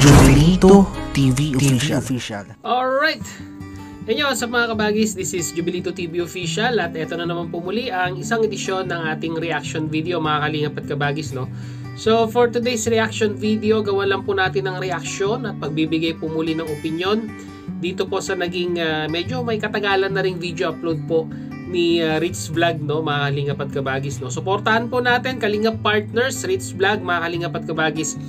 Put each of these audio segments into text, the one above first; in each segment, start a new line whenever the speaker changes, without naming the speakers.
Jubilito TV Official.
Alright! Ngayon sa mga kabagis, this is Jubilito TV Official at ito na naman po muli ang isang edisyon ng ating reaction video mga kalingap at kabagis, no? So for today's reaction video, gawa lang po natin ng reaction at pagbibigay po muli ng opinion dito po sa naging medyo may katagalan na ring video upload po ni Rich Vlog, no, mga kalingap at kabagis, no. Suportahan po natin Kalingap Partners, Rich Vlog, mga kalingap at kabagis.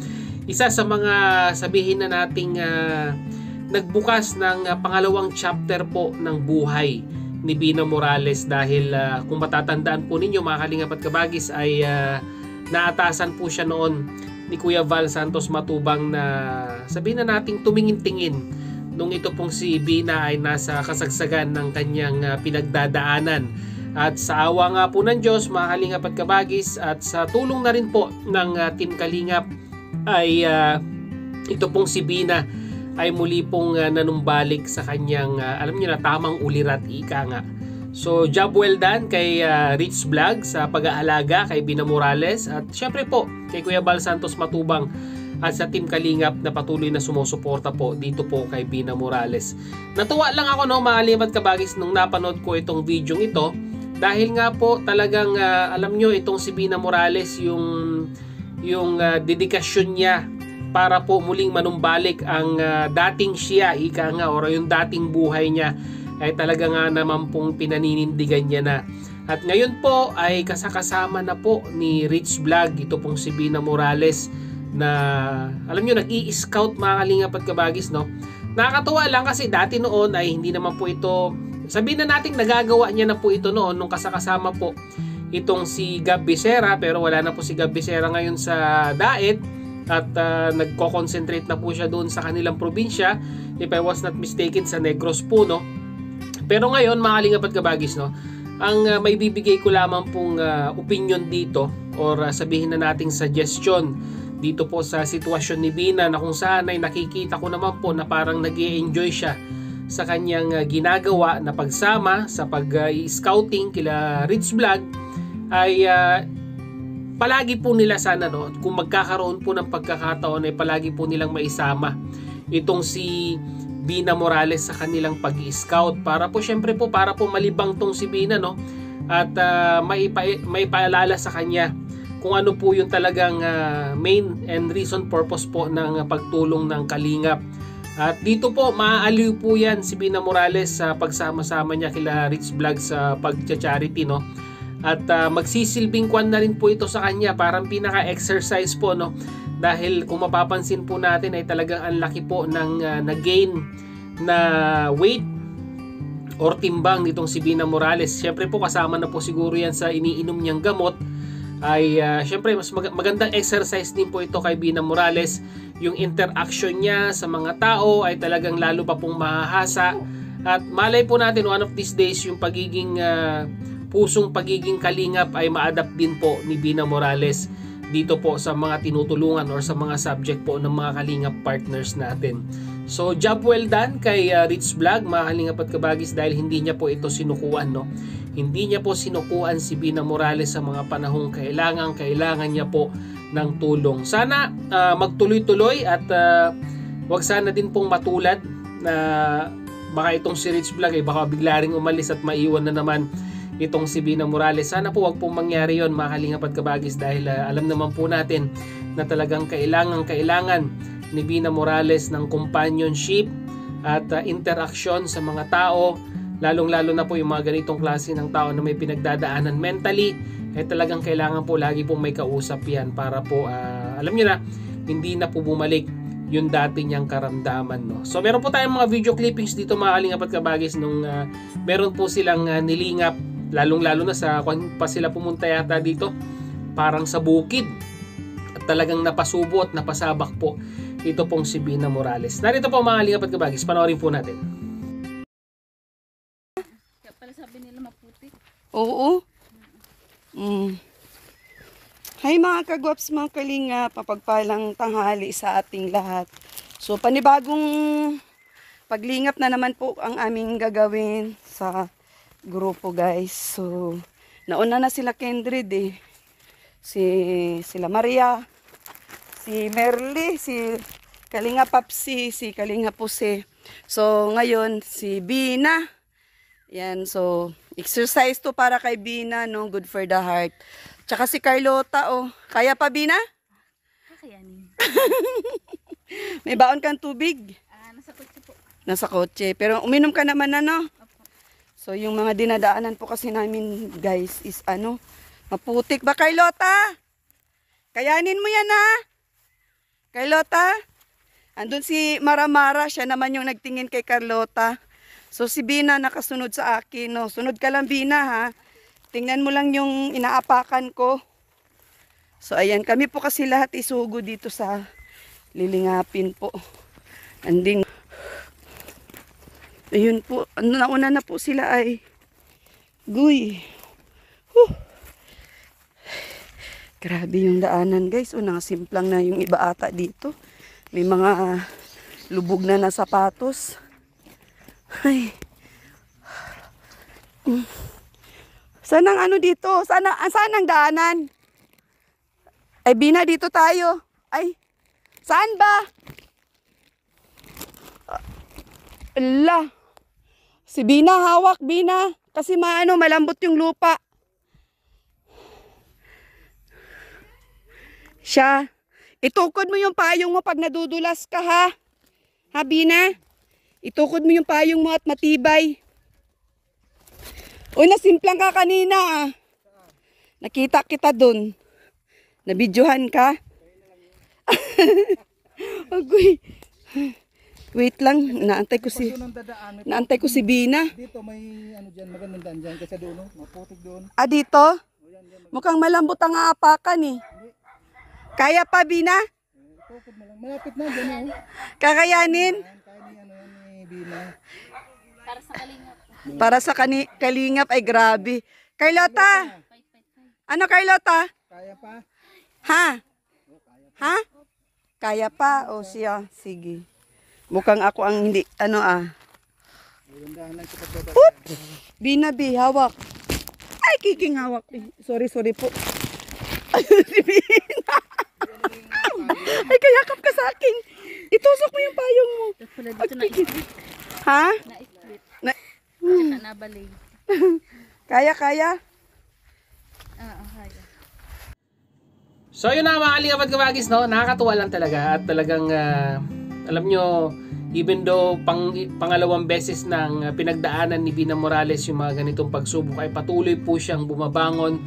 Isa sa mga sabihin na nating nagbukas ng pangalawang chapter po ng buhay ni Bina Morales dahil kung matatandaan po ninyo mga kalingap at kabagis ay naatasan po siya noon ni Kuya Val Santos Matubang na sabihin na nating tumingin-tingin nung ito pong si Bina ay nasa kasagsagan ng kanyang pinagdadaanan. At sa awa nga po ng Diyos mga kalingap at kabagis at sa tulong na rin po ng Team Kalingap ay ito pong si Bina ay muli pong nanumbalik sa kanyang alam niyo na tamang ulirat, ika nga. So job well done kay Rich Vlog sa pag-aalaga kay Bina Morales at syempre po kay Kuya Val Santos Matubang at sa Team Kalingap na patuloy na sumusuporta po dito po kay Bina Morales. Natuwa lang ako, no, mga kalingap at kabagis, nung napanood ko itong video ito dahil nga po talagang alam nyo itong si Bina Morales yung dedikasyon niya para po muling manumbalik ang dating siya, ika nga, or yung dating buhay niya ay talaga nga naman pong pinaninindigan niya na. At ngayon po ay kasakasama na po ni Rich Vlog ito pong si Bina Morales na alam nyo nag-i-scout mga kalingap at kabagis, no. Nakakatuwa lang kasi dati noon ay hindi naman po ito, sabihin na natin nagagawa niya na po ito noon nung kasakasama po itong si Gab Becerra, pero wala na po si Gab Becerra ngayon sa Daet at nagko-concentrate na po siya doon sa kanilang probinsya, if I was not mistaken sa Negros po, no. Pero ngayon mga kalingap at kabagis, no, ang may bibigay ko lamang pong opinion dito or sabihin na nating suggestion dito po sa sitwasyon ni Bina na kung saan ay nakikita ko naman po na parang nag-i-enjoy siya sa kanyang ginagawa na pagsama sa pag-scouting kila Rich Vlog ay palagi po nila sana, no, kung magkakaroon po ng pagkakataon ay palagi po nilang maisama itong si Bina Morales sa kanilang pag-i-scout para po syempre po para po malibang tong si Bina, no, at may paalala sa kanya kung ano po yung talagang main and reason purpose po ng pagtulong ng Kalingap. At dito po maaaliw po yan si Bina Morales sa pagsama-sama niya kila Rich Vlog sa pag-charity, no. At magsisilbing kwan na rin po ito sa kanya, parang pinaka-exercise po, no. Dahil kung mapapansin po natin ay talagang ang laki po ng na-gain na weight or timbang nitong si Bina Morales. Siyempre po kasama na po siguro yan sa iniinom niyang gamot. Ay siyempre mas magandang exercise din po ito kay Bina Morales. Yung interaction niya sa mga tao ay talagang lalo pa pong mahahasa. At malay po natin one of these days yung pagiging pusong pagiging kalingap ay ma-adapt din po ni Bina Morales dito po sa mga tinutulungan or sa mga subject po ng mga kalingap partners natin. So job well done kay Rich Vlog, mga kalingap at kabagis, dahil hindi niya po ito sinukuan, no. Hindi niya po sinukuan si Bina Morales sa mga panahong kailangan niya po ng tulong. Sana magtuloy-tuloy at wag sana din pong matulad na baka itong si Rich Vlog ay baka bigla ring umalis at maiwan na naman itong si Bina Morales. Sana po wag pong mangyari yon mga kalingap at kabagis dahil alam naman po natin na talagang kailangan ni Bina Morales ng companionship at interaction sa mga tao, lalong-lalo na po yung mga ganitong klase ng tao na may pinagdadaanan mentally, ay talagang kailangan po lagi pong may kausap yan para po alam nyo na, hindi na po bumalik yung dati niyang karamdaman, no. So meron po tayong mga video clippings dito mga kalingap at kabagis nung meron po silang nilingap, lalong-lalo na sa kung pa sila pumunta yata dito parang sa bukid at talagang napasubo at napasabak po ito pong si Bina Morales. Narito po mga kalingap at kabagis, panoorin po natin.
Kaya pala sabi nila maputi.
Oo. Hi mga kagwaps, mga kalingap, mapagpalang tanghali sa ating lahat. So panibagong paglingap na naman po ang aming gagawin sa grupo, guys. So nauna na sila Kendred eh. Sila Maria, si Merly, si Kalinga Papsi, si Kalinga Puse. So, ngayon, si Bina. Yan, so, exercise to para kay Bina, no? Good for the heart. Tsaka si Carlota, oh. Kaya pa, Bina?
Kakayanin.
May baon kang tubig?
Nasa kotse po.
Nasa kotse. Pero uminom ka naman, ano?
Opo.
So, yung mga dinadaanan po kasi namin, guys, is ano, maputik ba, Carlota? Kayanin mo yan, ha? Carlota? Andun si Maramara, siya naman yung nagtingin kay Carlota. So, si Bina nakasunod sa akin, no? Sunod ka lang, Bina, ha? Tingnan mo lang yung inaapakan ko. So, ayan, kami po kasi lahat isugo dito sa lilingapin po. Anding, ayun po, nauna na po sila ay guy. Grabe yung daanan, guys. O, nakasimplang na yung iba ata dito. May mga lubog na na sapatos. Ay. Saan ang ano dito? Saan ang daanan? Ay, Bina, dito tayo. Ay, saan ba? Ala. Si Bina, hawak, Bina. Kasi malambot yung lupa. Siya. Itukod mo yung payong mo pag nadudulas ka, ha? Ha, Bina? Itukod mo yung payong mo at matibay. Uy, nasimplang ka kanina, ah. Nakita kita dun. Nabidyohan ka? Agoy. Wait lang, naantay ko si Bina.
Dito may ano diyan, magandang daan diyan kasi doon, maputik doon.
Ah, dito? Mukhang malambot ang aapakan, eh. Kaya pa, Bina?
Tukod mo lang. Malapit na diyan, oh.
Kakayanin?
Kaya ni ano yan ni Bina.
Para sa kalingap.
Para sa kalingap ay grabe. Carlota! Ano, Carlota?
Kaya pa?
Ha? Ha? Kaya pa? O siya, sige. Mukhang ako ang hindi,
Magandaan lang sa pagbaba.
Oop! Bina, hawak. Ay, kiking hawak. Sorry po. Si Bina. Ay, kayakap ka sa akin. Itusok mo yung payong mo.
Pala dito na-split.
Ha?
Na-split.
Na-
Tsaka nabalay.
Kaya.
Kaya.
So yun na mga kalingap at kabagis, no? Nakakatuwa lang talaga at talagang alam nyo, even though pangalawang beses ng pinagdaanan ni Bina Morales yung mga ganitong pagsubok ay patuloy po siyang bumabangon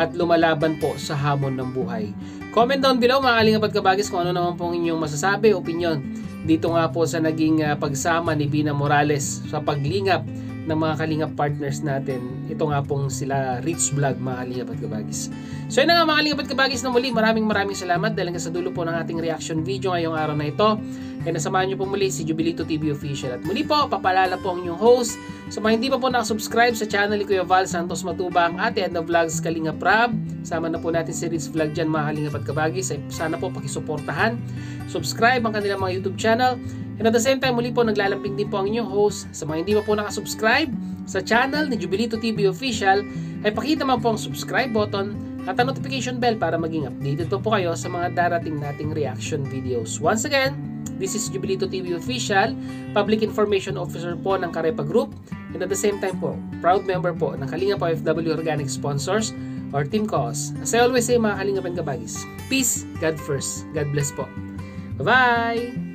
at lumalaban po sa hamon ng buhay. Comment down below mga kalingap at kabagis kung ano naman pong inyong masasabi, opinion dito nga po sa naging pagsama ni Bina Morales sa paglingap ng mga kalingap partners natin. Ito nga pong sila Rich Vlog mga kalingap at kabagis. So yun na nga mga kalingap at kabagis na muli. Maraming salamat dahil sa dulo po ng ating reaction video ngayong araw na ito. Kaya nasamahan nyo po muli si Jubilito TV Official. At muli po, papalala po ang inyong host. Sa mga hindi pa po nakasubscribe sa channel ni Kuya Val Santos Matubang, Ate Edna Vlogs Kalingap Rab. Sama na po natin si Rich Vlog dyan mga kalingap at kabagis. Sana po pakisuportahan. Subscribe ang kanilang mga YouTube channel. And at the same time, muli po naglalamping din po ang inyong host. Sa mga hindi pa po nakasubscribe sa channel ni Jubilito TV Official, ay pakita man po ang subscribe button at ang notification bell para maging updated po kayo sa mga darating nating reaction videos. Once again, this is Jubilito TV Official, Public Information Officer po ng Karepa Group, and at the same time po, proud member po ng Kalingap OFW Organic Sponsors or Team Cause. As I always say mga Kalingap and Kabagis, peace, God first. God bless po. Bye-bye!